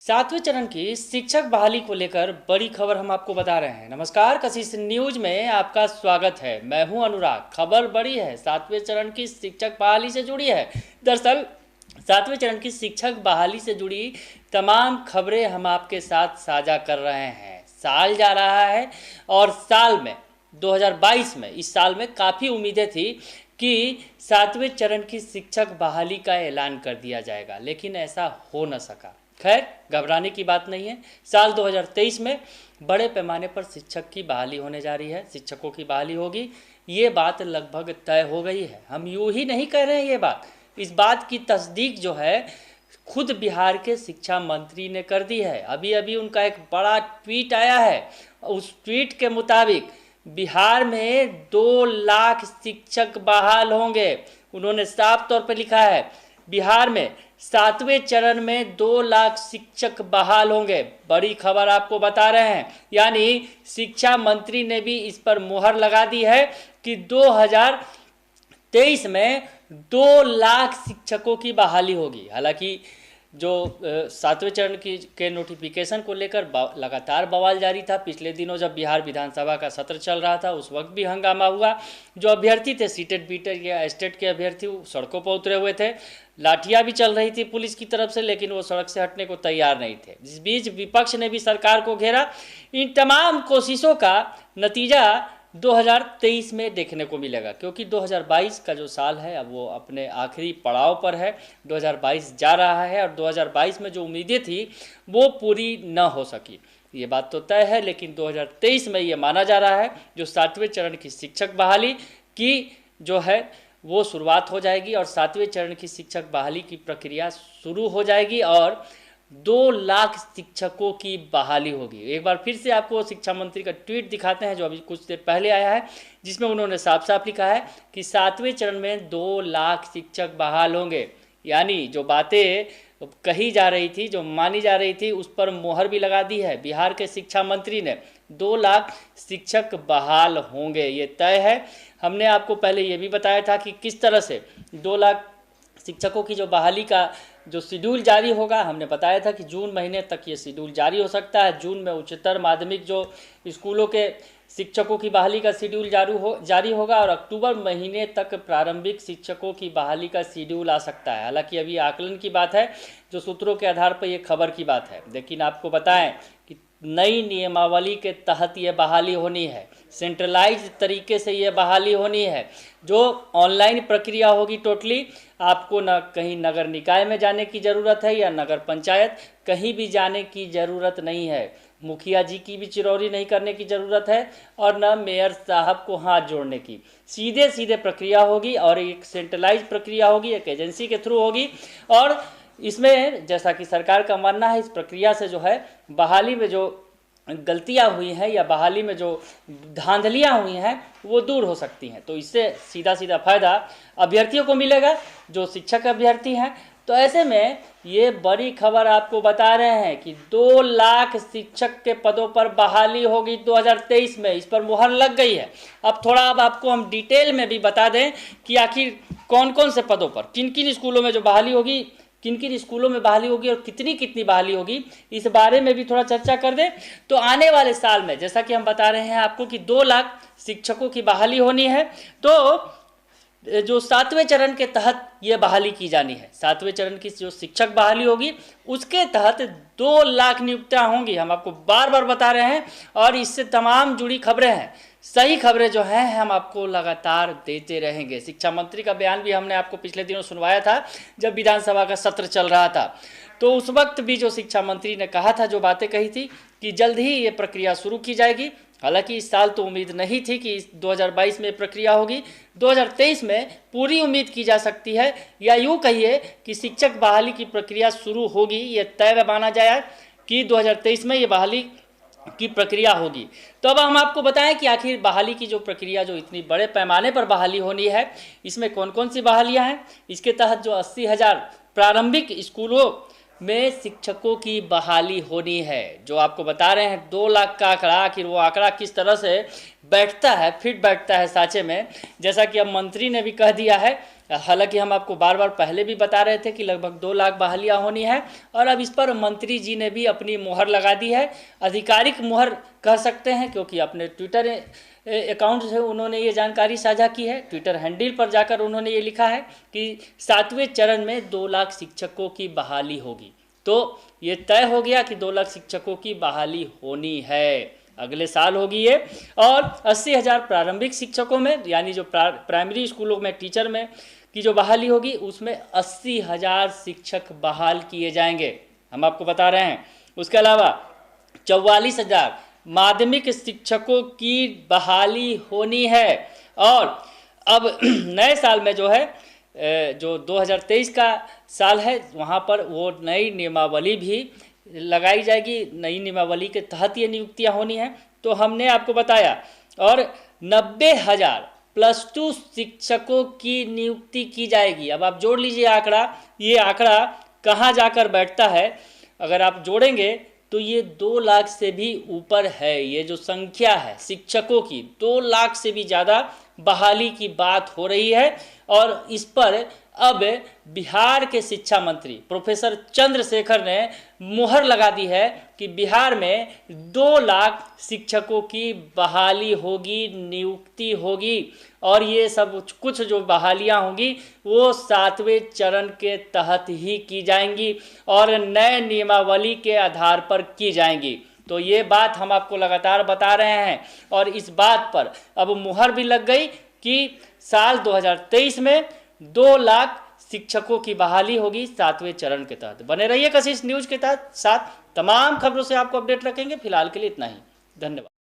सातवें चरण की शिक्षक बहाली को लेकर बड़ी खबर हम आपको बता रहे हैं। नमस्कार, कशिश न्यूज में आपका स्वागत है। मैं हूं अनुराग। खबर बड़ी है, सातवें चरण की शिक्षक बहाली से जुड़ी है। दरअसल सातवें चरण की शिक्षक बहाली से जुड़ी तमाम खबरें हम आपके साथ साझा कर रहे हैं। साल जा रहा है और साल में 2022 में इस साल में काफ़ी उम्मीदें थी कि सातवें चरण की शिक्षक बहाली का ऐलान कर दिया जाएगा, लेकिन ऐसा हो न सका। खैर, घबराने की बात नहीं है। साल 2023 में बड़े पैमाने पर शिक्षक की बहाली होने जा रही है, शिक्षकों की बहाली होगी। ये बात लगभग तय हो गई है। हम यूँ ही नहीं कह रहे हैं, इस बात की तस्दीक जो है खुद बिहार के शिक्षा मंत्री ने कर दी है। अभी अभी उनका एक बड़ा ट्वीट आया है। उस ट्वीट के मुताबिक बिहार में 2 लाख शिक्षक बहाल होंगे। उन्होंने साफ तौर पर लिखा है, बिहार में सातवें चरण में 2 लाख शिक्षक बहाल होंगे। बड़ी खबर आपको बता रहे हैं, यानी शिक्षा मंत्री ने भी इस पर मुहर लगा दी है कि 2023 में 2 लाख शिक्षकों की बहाली होगी। हालांकि जो सातवें चरण के नोटिफिकेशन को लेकर लगातार बवाल जारी था। पिछले दिनों जब बिहार विधानसभा का सत्र चल रहा था, उस वक्त भी हंगामा हुआ। जो अभ्यर्थी थे, सीटेट बीटेट या एस्टेट के अभ्यर्थी, सड़कों पर उतरे हुए थे। लाठियां भी चल रही थी पुलिस की तरफ से, लेकिन वो सड़क से हटने को तैयार नहीं थे। इस बीच विपक्ष ने भी सरकार को घेरा। इन तमाम कोशिशों का नतीजा 2023 में देखने को मिलेगा, क्योंकि 2022 का जो साल है अब वो अपने आखिरी पड़ाव पर है। 2022 जा रहा है और 2022 में जो उम्मीदें थी वो पूरी न हो सकी, ये बात तो तय है। लेकिन 2023 में ये माना जा रहा है जो सातवें चरण की शिक्षक बहाली की जो है वो शुरुआत हो जाएगी और सातवें चरण की शिक्षक बहाली की प्रक्रिया शुरू हो जाएगी और 2 लाख शिक्षकों की बहाली होगी। एक बार फिर से आपको शिक्षा मंत्री का ट्वीट दिखाते हैं जो अभी कुछ देर पहले आया है, जिसमें उन्होंने साफ साफ लिखा है कि सातवें चरण में 2 लाख शिक्षक बहाल होंगे। यानी जो बातें कही जा रही थी, जो मानी जा रही थी, उस पर मोहर भी लगा दी है बिहार के शिक्षा मंत्री ने। 2 लाख शिक्षक बहाल होंगे, ये तय है। हमने आपको पहले ये भी बताया था कि किस तरह से 2 लाख शिक्षकों की जो बहाली का जो शेड्यूल जारी होगा। हमने बताया था कि जून महीने तक ये शेड्यूल जारी हो सकता है। जून में उच्चतर माध्यमिक जो स्कूलों के शिक्षकों की बहाली का शेड्यूल जारी होगा और अक्टूबर महीने तक प्रारंभिक शिक्षकों की बहाली का शेड्यूल आ सकता है। हालांकि अभी आकलन की बात है, जो सूत्रों के आधार पर ये खबर की बात है। लेकिन आपको बताएं कि नई नियमावली के तहत ये बहाली होनी है, सेंट्रलाइज्ड तरीके से ये बहाली होनी है। जो ऑनलाइन प्रक्रिया होगी टोटली, आपको न कहीं नगर निकाय में जाने की ज़रूरत है या नगर पंचायत, कहीं भी जाने की ज़रूरत नहीं है। मुखिया जी की भी चिरौरी नहीं करने की ज़रूरत है और न मेयर साहब को हाथ जोड़ने की। सीधे सीधे प्रक्रिया होगी और एक सेंट्रलाइज प्रक्रिया होगी, एक एजेंसी के थ्रू होगी। और इसमें जैसा कि सरकार का मानना है, इस प्रक्रिया से जो है बहाली में जो गलतियां हुई हैं या बहाली में जो धांधलियां हुई हैं वो दूर हो सकती हैं। तो इससे सीधा सीधा फ़ायदा अभ्यर्थियों को मिलेगा जो शिक्षक अभ्यर्थी हैं। तो ऐसे में ये बड़ी खबर आपको बता रहे हैं कि 2 लाख शिक्षक के पदों पर बहाली होगी 2023 में। इस पर मुहर लग गई है। अब आपको हम डिटेल में भी बता दें कि आखिर कौन कौन से पदों पर, किन किन स्कूलों में जो बहाली होगी, किन किन स्कूलों में बहाली होगी और कितनी कितनी बहाली होगी, इस बारे में भी थोड़ा चर्चा कर दें। तो आने वाले साल में जैसा कि हम बता रहे हैं आपको कि 2 लाख शिक्षकों की बहाली होनी है। तो जो सातवें चरण के तहत ये बहाली की जानी है, सातवें चरण की जो शिक्षक बहाली होगी उसके तहत 2 लाख नियुक्तियां होंगी। हम आपको बार बार बता रहे हैं और इससे तमाम जुड़ी खबरें हैं। सही खबरें जो हैं हम आपको लगातार देते रहेंगे। शिक्षा मंत्री का बयान भी हमने आपको पिछले दिनों सुनवाया था जब विधानसभा का सत्र चल रहा था। तो उस वक्त भी जो शिक्षा मंत्री ने कहा था, जो बातें कही थी कि जल्द ही ये प्रक्रिया शुरू की जाएगी। हालांकि इस साल तो उम्मीद नहीं थी कि 2022 में प्रक्रिया होगी, 2023 में पूरी उम्मीद की जा सकती है। या यूँ कहिए कि शिक्षक बहाली की प्रक्रिया शुरू होगी, ये तय माना जाए कि 2023 में ये बहाली की प्रक्रिया होगी। तो अब हम आपको बताएं कि आखिर बहाली की जो प्रक्रिया, जो इतनी बड़े पैमाने पर बहाली होनी है, इसमें कौन कौन सी बहालियां हैं। इसके तहत जो 80,000 प्रारंभिक स्कूलों में शिक्षकों की बहाली होनी है, जो आपको बता रहे हैं 2 लाख का आंकड़ा। आखिर वो आंकड़ा किस तरह से बैठता है, फिट बैठता है साँचे में, जैसा कि अब मंत्री ने भी कह दिया है हालांकि हम आपको बार बार पहले भी बता रहे थे कि लगभग 2 लाख बहालियाँ होनी है, और अब इस पर मंत्री जी ने भी अपनी मुहर लगा दी है। आधिकारिक मुहर कह सकते हैं, क्योंकि अपने ट्विटर अकाउंट से उन्होंने ये जानकारी साझा की है। ट्विटर हैंडल पर जाकर उन्होंने ये लिखा है कि 7वें चरण में 2 लाख शिक्षकों की बहाली होगी। तो ये तय हो गया कि 2 लाख शिक्षकों की बहाली होनी है, अगले साल होगी ये। और 80,000 प्रारंभिक शिक्षकों में, यानी जो प्राइमरी स्कूलों में टीचर में की जो बहाली होगी, उसमें 80,000 शिक्षक बहाल किए जाएंगे, हम आपको बता रहे हैं। उसके अलावा 44,000 माध्यमिक शिक्षकों की बहाली होनी है। और अब नए साल में जो है, जो 2023 का साल है, वहाँ पर वो नई नियमावली भी लगाई जाएगी। नई नियमावली के तहत ये नियुक्तियाँ होनी है, तो हमने आपको बताया। और 90,000 +2 शिक्षकों की नियुक्ति की जाएगी। अब आप जोड़ लीजिए आंकड़ा, ये आंकड़ा कहाँ जाकर बैठता है। अगर आप जोड़ेंगे तो ये 2 लाख से भी ऊपर है। ये जो संख्या है शिक्षकों की, 2 लाख से भी ज़्यादा बहाली की बात हो रही है। और इस पर अब बिहार के शिक्षा मंत्री प्रोफेसर चंद्रशेखर ने मुहर लगा दी है कि बिहार में 2 लाख शिक्षकों की बहाली होगी, नियुक्ति होगी। और ये सब कुछ जो बहालियां होंगी वो 7वें चरण के तहत ही की जाएंगी और नए नियमावली के आधार पर की जाएंगी। तो ये बात हम आपको लगातार बता रहे हैं, और इस बात पर अब मुहर भी लग गई कि साल 2023 में 2 लाख शिक्षकों की बहाली होगी 7वें चरण के तहत। बने रहिए कशिश न्यूज़ के साथ। तमाम खबरों से आपको अपडेट रखेंगे। फिलहाल के लिए इतना ही, धन्यवाद।